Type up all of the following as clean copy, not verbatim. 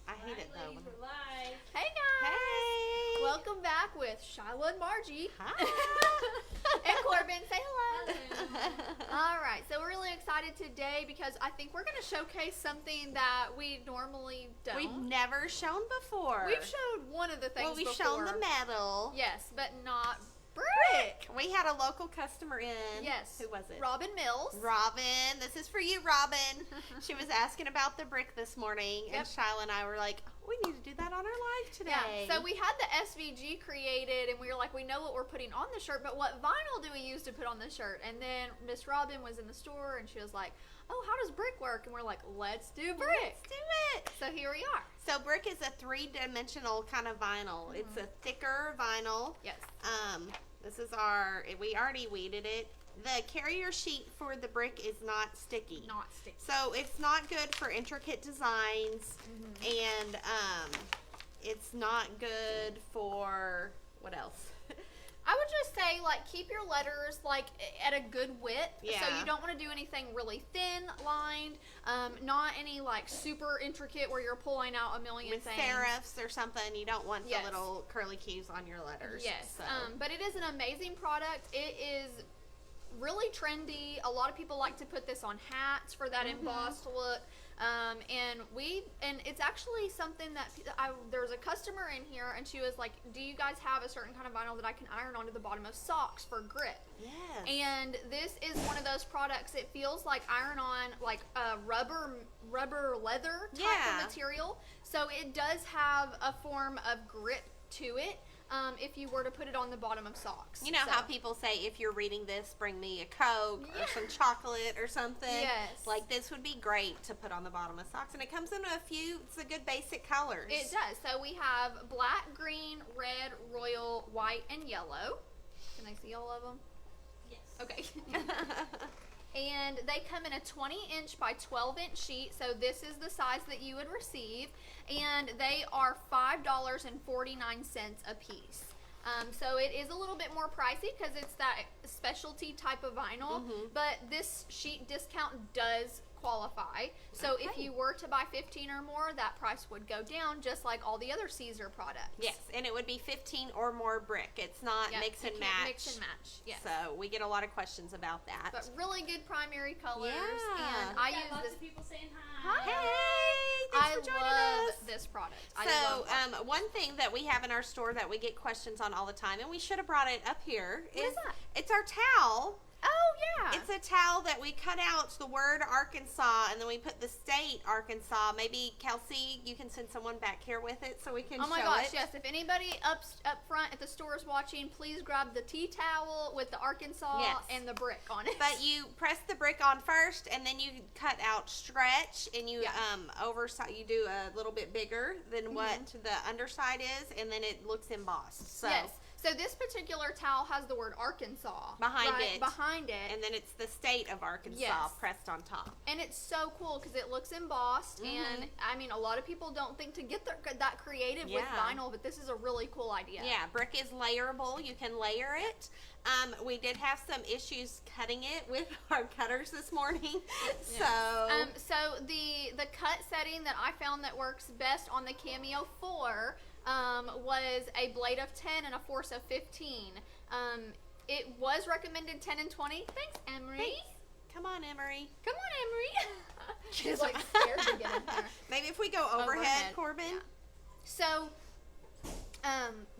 I hate it though. Ladies, we're live. Hey guys! Hey! Welcome back with Shyla and Margie. Hi! And Corbin, say hello. Hello. All right, so we're really excited today because I think we're going to showcase something that we normally don't. We've never shown before. We've showed one of the things Well, we've before. shown the metal. Yes, but not brick. We had a local customer in. Yes. Who was it? Robin Mills. Robin. This is for you, Robin. She was asking about the brick this morning, and Yep. Shyla and I were like, we need to do that on our live today. Yeah, so we had the SVG created, and we were like, we know what we're putting on the shirt, but what vinyl do we use to put on the shirt? And then Miss Robin was in the store, and she was like, oh, how does brick work? And we're like, let's do brick. Let's do it. So here we are. So brick is a three-dimensional kind of vinyl. It's a thicker vinyl. Yes. This is we already weeded it. The carrier sheet for the brick is not sticky. Not sticky. So it's not good for intricate designs, and it's not good for, what else? I would just say, like, keep your letters, like, at a good width. Yeah. So you don't want to do anything really thin lined, not any, like, super intricate where you're pulling out a million With things. serifs or something, you don't want Yes. the little curly cues on your letters. Yes. So. But it is an amazing product. It is really trendy. A lot of people like to put this on hats for that embossed look. And it's actually something that there was a customer in here, and she was like, do you guys have a certain kind of vinyl that I can iron onto the bottom of socks for grip? Yes. And this is one of those products. It feels like iron on, like a rubber leather type Yeah. of material. So it does have a form of grip to it. If you were to put it on the bottom of socks. You know So- how people say, if you're reading this, bring me a Coke Yeah. or some chocolate or something? Yes. Like, this would be great to put on the bottom of socks. And it comes in a few, it's a good basic colors. It does. So we have black, green, red, royal, white, and yellow. Can I see all of them? Yes. Okay. And they come in a 20-inch by 12-inch sheet, so this is the size that you would receive, and they are $5.49 a piece. So it is a little bit more pricey because it's that specialty type of vinyl, but this sheet discount does qualify. So if Okay. you were to buy 15 or more, that price would go down just like all the other Siser products. Yes, and it would be 15 or more brick. It's not Yeah, mix you and can't match. Mix and match, yes. So we get a lot of questions about that. But really good primary colors, Yeah. and I Got use lots this. of people saying hi. Hi. Hey, thanks I for joining love us. this product. So, one thing that we have in our store that we get questions on all the time, and we should have brought it up here, What is that? it's our towel. Oh yeah. It's a towel that we cut out the word Arkansas, and then we put the state Arkansas. Maybe, Kelsey, you can send someone back here with it so we can Oh my show gosh, it. yes. If anybody up front at the store is watching, please grab the tea towel with the Arkansas Yes. and the brick on it. But you press the brick on first, and then you cut out stretch, and you overside. You do a little bit bigger than what the underside is, and then it looks embossed. So, yes. So this particular towel has the word Arkansas Behind it. Behind it. and then it's the state of Arkansas Yes. pressed on top. And it's so cool because it looks embossed, and I mean, a lot of people don't think to get that creative with Yeah. vinyl, but this is a really cool idea. Yeah, brick is layerable. You can layer it. We did have some issues cutting it with our cutters this morning. So, So the cut setting that I found that works best on the Cameo 4 was a blade of 10 and a force of 15. It was recommended 10 and 20. Thanks, Emery. thanks. Come on, Emery. Come on, Emery. She's like scared to get in there. Maybe if we go overhead, Corbin. Yeah. So,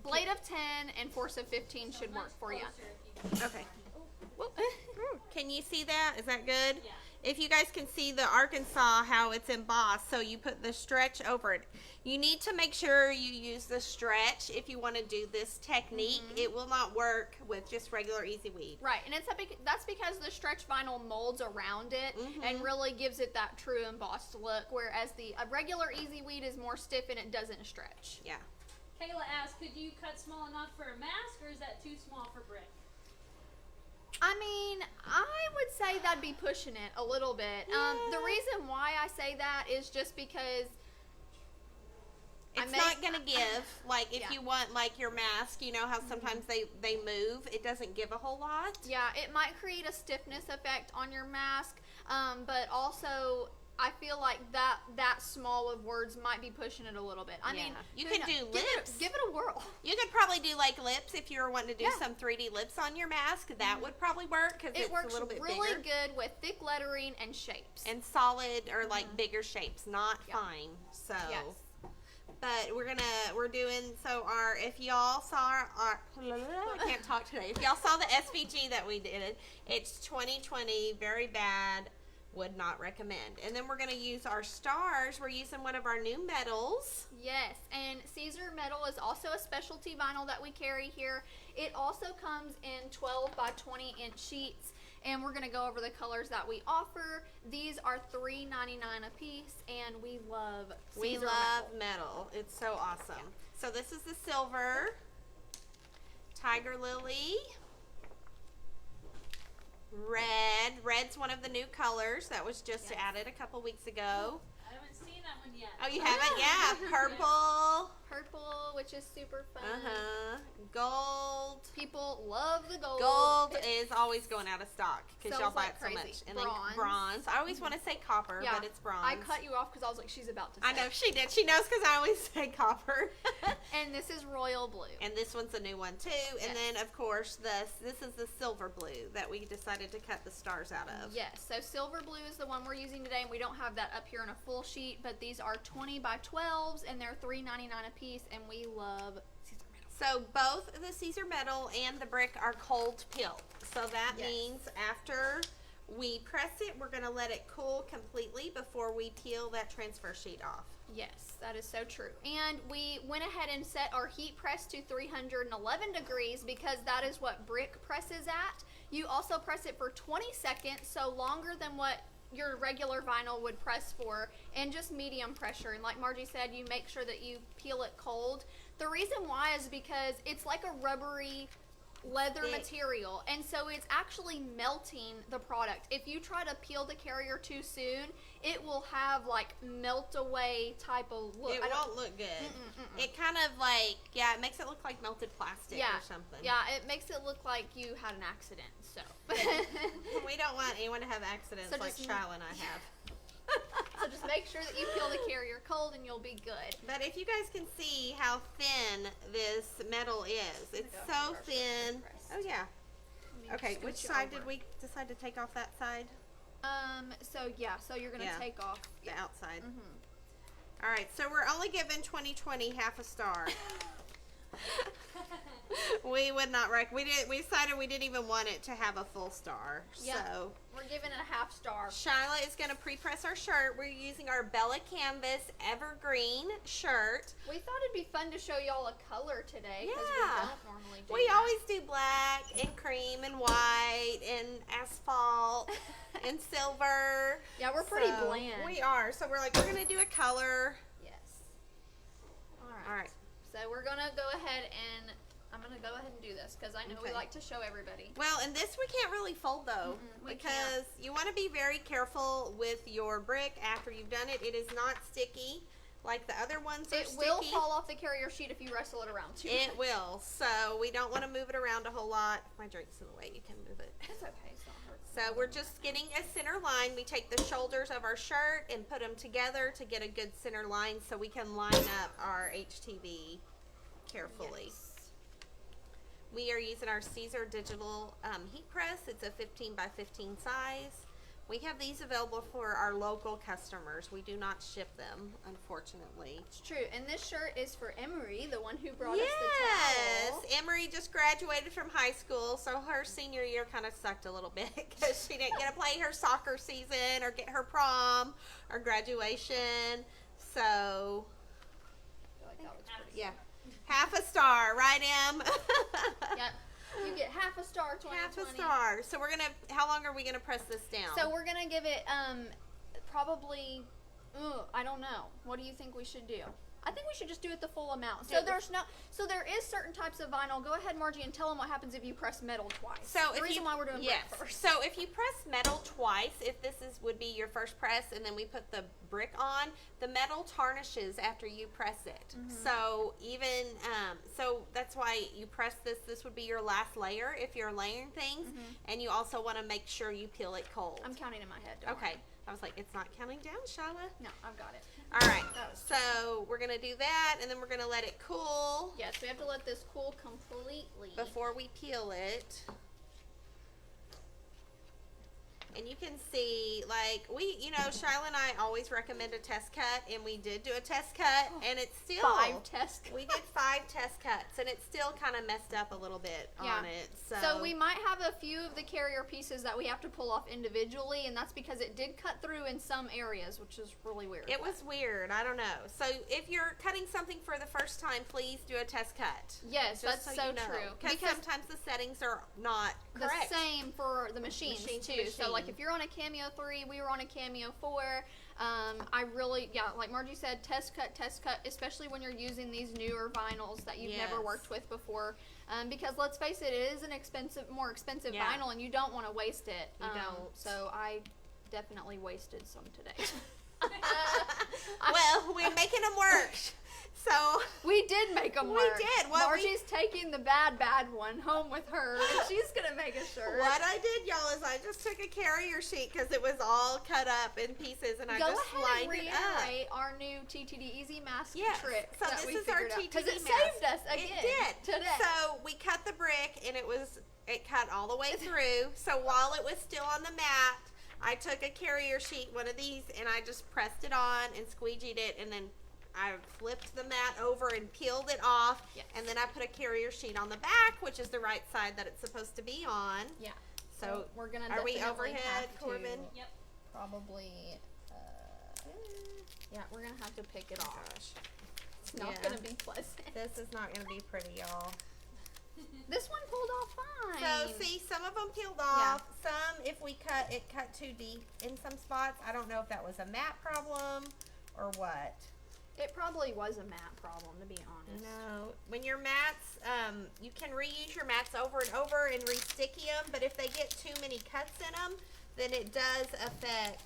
blade of 10 and force of 15 should work for you. Okay. Can you see that? Is that good? Yeah. If you guys can see the Arkansas, how it's embossed, so you put the stretch over it. You need to make sure you use the stretch if you want to do this technique. It will not work with just regular easy weed. Right, and that's because the stretch vinyl molds around it and really gives it that true embossed look, whereas a regular easy weed is more stiff and it doesn't stretch. Yeah. Kayla asked, could you cut small enough for a mask, or is that too small for brick? I mean, I would say that'd be pushing it a little bit. The reason why I say that is just because It's not going to give, like, if Yeah. you want, like, your mask, you know how sometimes they move. It doesn't give a whole lot. yeah, it might create a stiffness effect on your mask, but also I feel like that small of words might be pushing it a little bit. I mean, you who could kno- do give lips. Give it a whirl. You could probably do like lips if you were wanting to do Yeah. some 3D lips on your mask. That would probably work because It it's works a little bit really bigger. good with thick lettering and shapes. And solid or like bigger shapes, not Yeah. fine. So, Yes. but we're doing, so if y'all saw our I can't talk today. If y'all saw the SVG that we did, it's 2020, very bad, would not recommend. And then we're going to use our stars. We're using one of our new metals. Yes, and Siser metal is also a specialty vinyl that we carry here. It also comes in 12 by 20 inch sheets, and we're going to go over the colors that we offer. These are $3.99 a piece, and we love Siser We metal. love metal. It's so awesome. So this is the silver, tiger lily, red. Red's one of the new colors that was just added a couple weeks ago. I haven't seen that one yet. Oh, you haven't? Yeah. Purple. Purple, which is super fun. Gold. People love the gold. Gold is always going out of stock because y'all Sells buy like it so crazy. much. And Bronze. then bronze. I always want to say copper, Yeah, but it's bronze. I cut you off because I was like, she's about to say I know she did. She knows because I always say copper. And this is royal blue. And this one's a new one too. And Yes. then of course this is the silver blue that we decided to cut the stars out of. Yes, so silver blue is the one we're using today, and we don't have that up here in a full sheet, but these are 20 by 12s, and they're $3.99 a piece, and we love Siser metal. So both the Caesar metal and the brick are cold peel. So that Yes. means after we press it, we're going to let it cool completely before we peel that transfer sheet off. Yes, that is so true. And we went ahead and set our heat press to 311 degrees because that is what brick presses at. You also press it for 20 seconds, so longer than what your regular vinyl would press for, and just medium pressure. And like Margie said, you make sure that you peel it cold. The reason why is because it's like a rubbery leather Thick. material, and so it's actually melting the product. If you try to peel the carrier too soon, it will have like melt away type of look. It I don't- won't look good. It kind of like, it makes it look like melted plastic yeah, or something. Yeah, it makes it look like you had an accident. So We don't want anyone to have accidents So like just- Shyla and I have. so just make sure that you peel the carrier cold, and you'll be good. But if you guys can see how thin this metal is, it's go so over our thin. press. Oh yeah. Let me Okay, scoot which you side over. did we decide to take off? That side? So you're gonna Yeah. take off. The outside. Mhm. All right, so we're only giving 2020 half a star. We would not we decided we didn't even want it to have a full star. Yeah. So We're giving it a half star. Shyla is going to pre-press our shirt. We're using our Bella Canvas Evergreen shirt. We thought it'd be fun to show y'all a color today because Yeah. we don't normally do We that. always do black and cream and white and asphalt and silver. Yeah, we're pretty So, bland. We are. So we're going to do a color. Yes. All right. So we're gonna go ahead and I'm gonna go ahead and do this because I know we Okay. like to show everybody. Well, and this we can't really fold though, we because can't. you want to be very careful with your brick after you've done it. It is not sticky like the other ones are It sticky. will fall off the carrier sheet if you wrestle it around too It much. will. So we don't want to move it around a whole lot. If my drink's in the way, you can move it. It's okay. It's not hurt. So we're just getting a center line. We take the shoulders of our shirt and put them together to get a good center line so we can line up our HTV carefully. Yes. We are using our Caesar digital heat press. It's a 15 by 15 size. We have these available for our local customers. We do not ship them, unfortunately. It's true. And this shirt is for Emery, the one who brought us Yes, the towel. Emery just graduated from high school, so her senior year kind of sucked a little bit because she didn't get to play her soccer season or get her prom or graduation. So, I feel like that looks pretty. yeah, half a star, right, Em? Yep. You get half a star 2020. Half a star. So we're gonna. How long are we gonna press this down? So we're gonna give it probably I don't know. What do you think we should do? I think we should just do it the full amount. So Do- there is certain types of vinyl. Go ahead, Margie, and tell them what happens if you press metal twice. So the if reason you, why we're doing yes. brick first. So if you press metal twice, if this would be your first press, and then we put the brick on, the metal tarnishes after you press it. So even so that's why you press this. This would be your last layer if you're layering things, and you also want to make sure you peel it cold. I'm counting in my head. Don't Okay. worry. I was like, it's not counting down, Shyla. No, I've got it. All right, That was so we're going to do that, and then we're going to let it cool Yes, we have to let this cool completely. before we peel it. And you can see, like, Shyla and I always recommend a test cut, and we did do a test cut, and it's still 5 test cuts. We did 5 test cuts, and it still kind of messed up a little bit on it. So we might have a few of the carrier pieces that we have to pull off individually, and that's because it did cut through in some areas, which is really weird. It was weird. I don't know. So if you're cutting something for the first time, please do a test cut. Yes, that's Just so you know. true. Because sometimes the settings are not correct. The same for the machines too. So like if you're on a Cameo 3, we were on a Cameo 4. I really, like Margie said, test cut, especially when you're using these newer vinyls that you've never worked with before. Because let's face it, it is an more expensive vinyl, and you don't want to waste it. You don't. So I definitely wasted some today. Well, we're making them work. So we did make them work. We did. Margie's taking the bad one home with her, and she's gonna make a shirt. What I did, y'all, is I just took a carrier sheet because it was all cut up in pieces, and I just lined it up. Reiterate our new TTD Easy Mask trick. So that this we is our figured out, TTD because it mask. saved us again. It did today. So we cut the brick, and it cut all the way through. So while it was still on the mat, I took a carrier sheet, one of these, and I just pressed it on and squeegeed it, and then I flipped the mat over and peeled it off, and then I put a carrier sheet on the back, which is the right side that it's supposed to be on. Yeah. So we're gonna. Are we definitely overhead, have to Corbin? Yep. Probably. Yeah, we're gonna have to pick it off. Gosh. It's not gonna be pleasant. This is not gonna be pretty, y'all. This one pulled off fine. So see, some of them peeled off. Some, if we cut, it cut too deep in some spots. I don't know if that was a mat problem or what. It probably was a mat problem, to be honest. No, when your mats, you can reuse your mats over and over and re-sticky them, but if they get too many cuts in them, then it does affect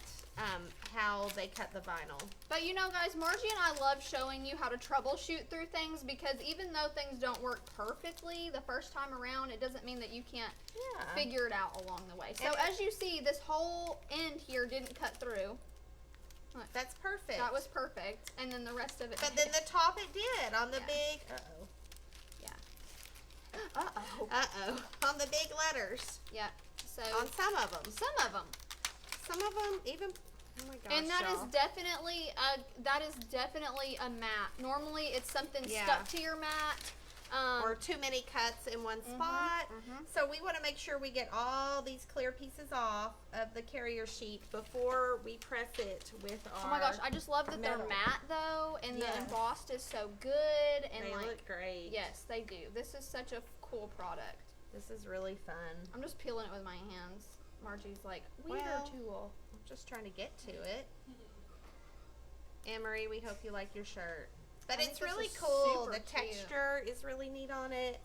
how they cut the vinyl. But guys, Margie and I love showing you how to troubleshoot through things, because even though things don't work perfectly the first time around, it doesn't mean that you can't figure it out along the way. So as you see, this whole end here didn't cut through. Look, that's perfect. That was perfect. And then the rest of it. But then the top it did on the big. Uh-oh. Yeah. Uh-oh. Uh-oh. On the big letters. Yeah. So on some of them. Some of them. Some of them even. Oh my gosh. And that is definitely a mat. Normally it's something stuck to your mat. Or too many cuts in one spot. So we want to make sure we get all these clear pieces off of the carrier sheet before we press it with our. Oh my gosh, I just love that metal. they're matte though, and the embossed is so good, and they look great. Yes, they do. This is such a cool product. This is really fun. I'm just peeling it with my hands. Margie's like, weeder tool. I'm just trying to get to it. Anne-Marie, we hope you like your shirt. But it's really cool. The texture is really neat on it.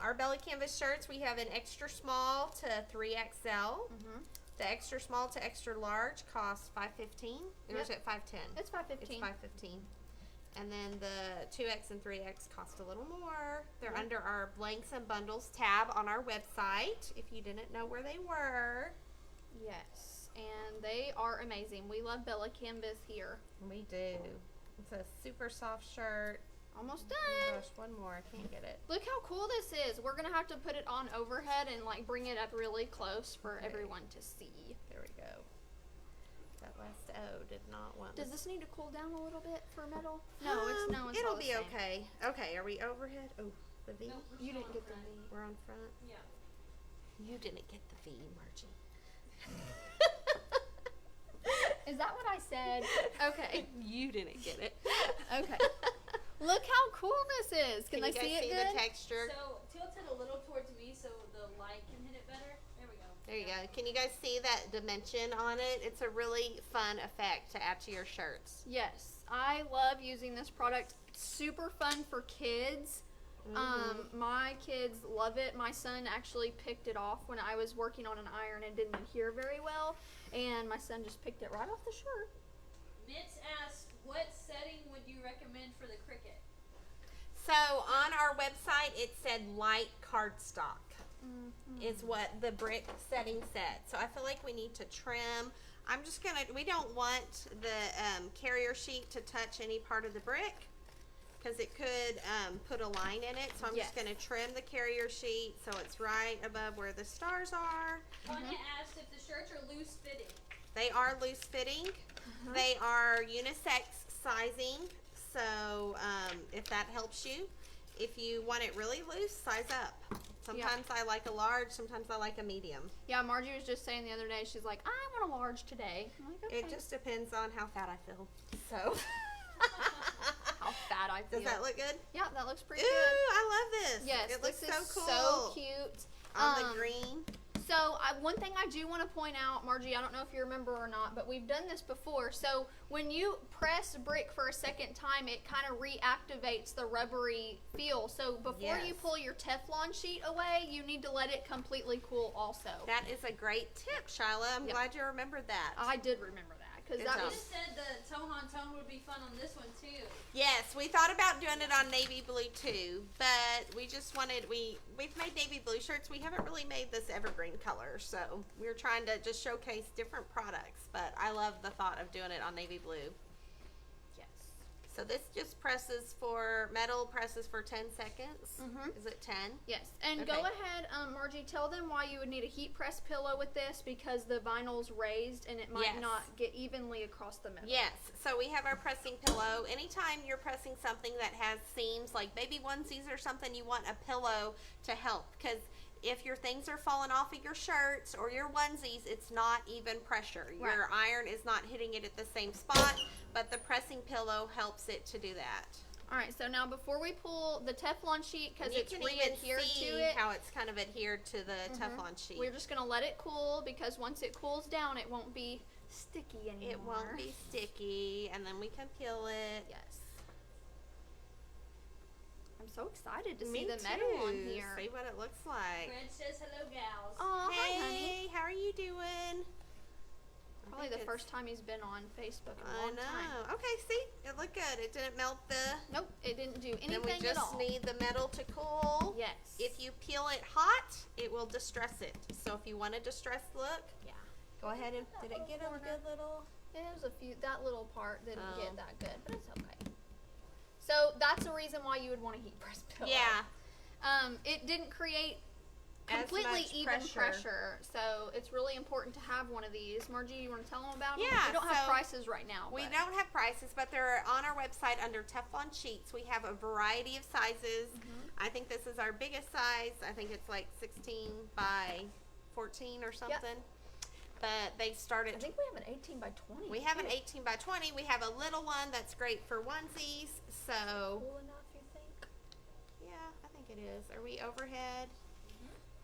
Our Bella Canvas shirts, we have an extra small to 3XL. The extra small to extra large costs $5.15. Or is it $5.10? It's $5.15. It's $5.15. And then the 2X and 3X cost a little more. They're under our Blanks and Bundles tab on our website, if you didn't know where they were. Yes, and they are amazing. We love Bella Canvas here. We do. It's a super soft shirt. Almost done. Oh my gosh, one more. I can't get it. Look how cool this is. We're going to have to put it on overhead and bring it up really close for everyone to see. There we go. That last O did not want. Does this need to cool down a little bit for metal? It's it'll all the be same. okay. Okay, are we overhead? Oh, the V. Nope, You didn't get the V. We're on front. Yeah. You didn't get the V, Margie. Is that what I said? Okay. You didn't get it. Okay. Look how cool this is. Can you they guys see it see good? the texture? So tilt it a little towards me so the light can hit it better. There we go. There you go. Can you guys see that dimension on it? It's a really fun effect to add to your shirts. Yes. I love using this product. It's super fun for kids. My kids love it. My son actually picked it off when I was working on an iron and didn't adhere very well. And my son just picked it right off the shirt. Mitz asked, what setting would you recommend for the Cricut? So on our website, it said light cardstock is what the brick setting said. So I feel like we need to trim. I'm just gonna, we don't want the carrier sheet to touch any part of the brick because it could put a line in it. So I'm just gonna trim the carrier sheet so it's right above where the stars are. Tanya asked if the shirts are loose fitting. They are loose fitting. They are unisex sizing. So if that helps you, if you want it really loose, size up. Sometimes I like a large, sometimes I like a medium. Yeah, Margie was just saying the other day, she's like, I want a large today. I'm like, okay. It just depends on how fat I feel. So How fat I feel. does that look good? Yeah, that looks pretty Ooh, good. I love this. Yes, it looks this so is cool. so cute. On the green. So one thing I do want to point out, Margie, I don't know if you remember or not, but we've done this before. So when you press brick for a second time, it kind of reactivates the rubbery feel. So before you pull your Teflon sheet away, you need to let it completely cool also. That is a great tip, Shyla. I'm glad you remembered that. I did remember that. Because that You was just said the tone on tone would be fun on this one too. Yes, we thought about doing it on navy blue too, but we just wanted, we've made navy blue shirts. We haven't really made this evergreen color, so we were trying to just showcase different products, but I love the thought of doing it on navy blue. yes. So this just presses for, metal presses for 10 seconds. Is it 10? Yes, and go ahead, Margie, tell them why you would need a heat press pillow with this because the vinyl's raised and it might not get evenly across the middle. Yes, so we have our pressing pillow. Anytime you're pressing something that has seams, like baby onesies or something, you want a pillow to help because if your things are falling off of your shirts or your onesies, it's not even pressure. Right. Your iron is not hitting it at the same spot, but the pressing pillow helps it to do that. All right, so now before we pull the Teflon sheet, because You it's can re-adhered even see to it, how it's kind of adhered to the Teflon sheet. we're just going to let it cool because once it cools down, it won't be sticky anymore. It won't be sticky, and then we can peel it. Yes. I'm so excited to Me see the metal on too. here. See what it looks like. Fred says hello, gals. Oh, hi, honey. Hey, how are you doing? Probably the first time he's been on Facebook in a I long time. know. Okay, see, it looked good. It didn't melt the. Nope, it didn't do Then we anything at just all. need the metal to cool. Yes. If you peel it hot, it will distress it. So if you want a distressed look, Yeah. go ahead and did it get a good little? It was a few, that little part didn't Oh. get that good, but it's okay. So that's the reason why you would want a heat press pillow. Yeah. It didn't create As completely much even pressure. pressure, so it's really important to have one of these. Margie, you want to tell them about them? Yeah, We don't have so prices right now. We but- don't have prices, but they're on our website under Teflon Sheets. We have a variety of sizes. I think this is our biggest size. I think it's like 16 by 14 or something. But they start I at think we have an 18 by 20. we have an too. 18 by 20. We have a little one that's great for onesies. So, Cool enough, you think? yeah, I think it is. Are we overhead?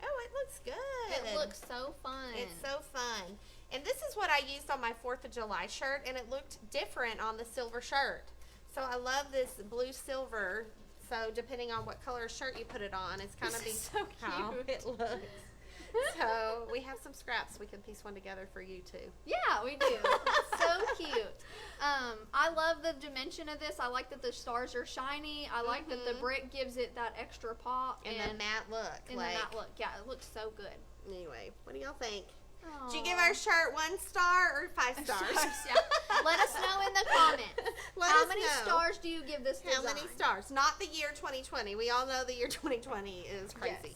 Oh, it looks good. It looks so fun. It's so fun. And this is what I used on my 4th of July shirt, and it looked different on the silver shirt. So I love this blue silver. So depending on what color shirt you put it on, it's kind of This is so how cute. it looks. So we have some scraps. We can piece one together for you too. Yeah, we do. It's so cute. I love the dimension of this. I like that the stars are shiny. I like that the brick gives it that extra pop. And the matte look. And like, the matte look. Yeah, it looks so good. Anyway, what do y'all think? Aw. Did you give our shirt 1 star or 5 stars? Yeah. Let us know in the comments. Let How us many know. stars do you give this How design? many stars? Not the year 2020. We all know the year 2020 is crazy.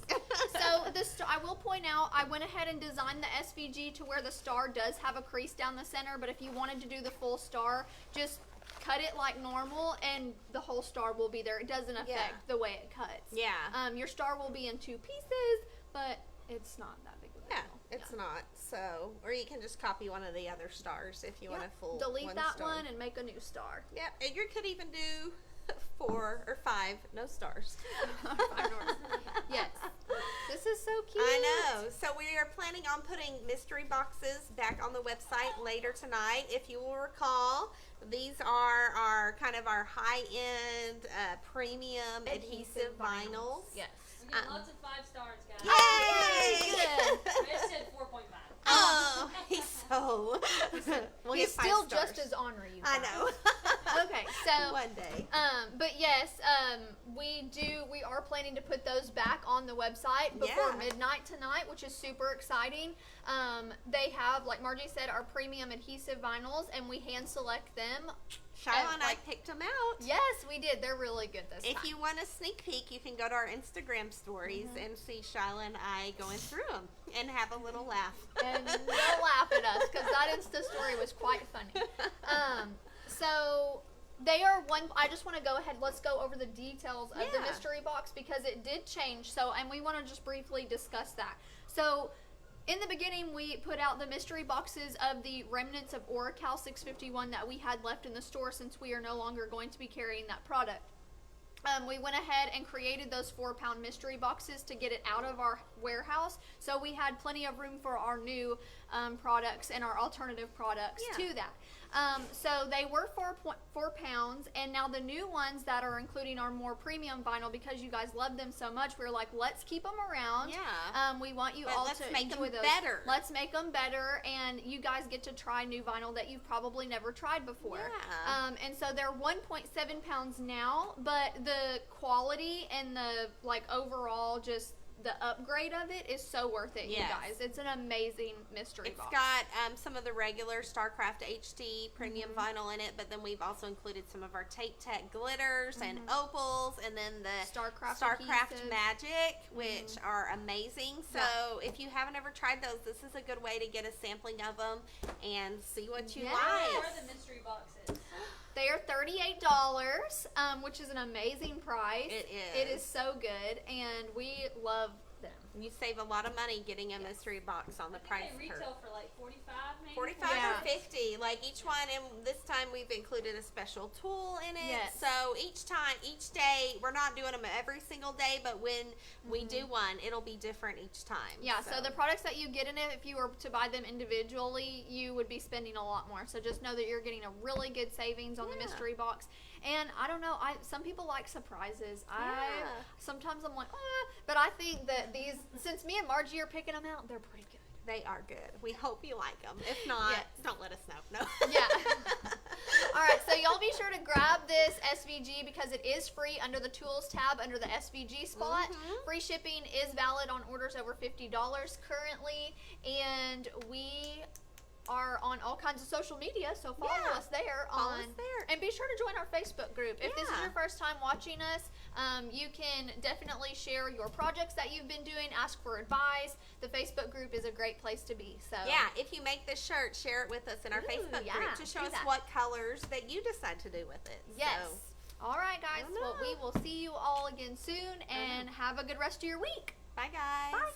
So I will point out, I went ahead and designed the SVG to where the star does have a crease down the center, but if you wanted to do the full star, just cut it like normal and the whole star will be there. It doesn't affect the way it cuts. Yeah. Your star will be in 2 pieces, but it's not that big of a Yeah, deal. it's not. So, or you can just copy one of the other stars if you want a full Delete one that star. one and make a new star. Yep, and you could even do 4 or 5 no stars. Yes. This is so cute. I know. So we are planning on putting mystery boxes back on the website later tonight. If you will recall, these are our kind of our high-end premium adhesive vinyls. Yes. We get lots of 5 stars, guys. Yay! Good. Fred said 4.5. Oh, he's so. We'll He's get 5 still stars. just as ornery. You I guys. know. Okay, so One day. but yes, we are planning to put those back on the website before midnight tonight, which is super exciting. They have, like Margie said, our premium adhesive vinyls, and we hand select them. Shyla and I picked them out. Yes, we did. They're really good this time. If you want a sneak peek, you can go to our Instagram stories and see Shyla and I going through them and have a little laugh. And they'll laugh at us because that Insta story was quite funny. So they are I just want to go ahead. Let's go over the details of the mystery box because it did change. So, and we want to just briefly discuss that. So, in the beginning, we put out the mystery boxes of the remnants of Oracal 651 that we had left in the store since we are no longer going to be carrying that product. We went ahead and created those 4-pound mystery boxes to get it out of our warehouse, so we had plenty of room for our new products and our alternative products to that. So they were 4 pounds, and now the new ones that are including our more premium vinyl, because you guys love them so much, we were like, let's keep them around. We want you all to make enjoy them those. better. Let's make them better, and you guys get to try new vinyl that you've probably never tried before. And so they're 1.7 pounds now, but the quality and the overall just the upgrade of it is so worth it, you guys. It's an amazing mystery box. It's got some of the regular StarCraft HD premium vinyl in it, but then we've also included some of our Tape Tech glitters and opals, and then the StarCraft Magic, which are amazing. So if you haven't ever tried those, this is a good way to get a sampling of them and see what you like. What are the mystery boxes? They are $38, which is an amazing price. It is. It is so good, and we love them. You save a lot of money getting a mystery box on the price. They retail for like $45, maybe. 45 or 50, like each one, and this time we've included a special tool in it. So each day, we're not doing them every single day, but when we do one, it'll be different each time. So the products that you get in it, if you were to buy them individually, you would be spending a lot more. So just know that you're getting a really good savings on the mystery box. And I don't know, some people like surprises. Sometimes I'm like, but I think that these, since me and Margie are picking them out, they're pretty good. They are good. We hope you like them. If not, don't let us know. No. All right, so y'all be sure to grab this SVG because it is free under the Tools tab under the SVG spot. Free shipping is valid on orders over $50 currently, and we are on all kinds of social media, so follow us there. And be sure to join our Facebook group. If this is your first time watching us, you can definitely share your projects that you've been doing, ask for advice. The Facebook group is a great place to be. So if you make this shirt, share it with us in our Facebook group to show us what colors that you decide to do with it. All right, guys. Well, we will see you all again soon, and have a good rest of your week. Bye, guys. Bye.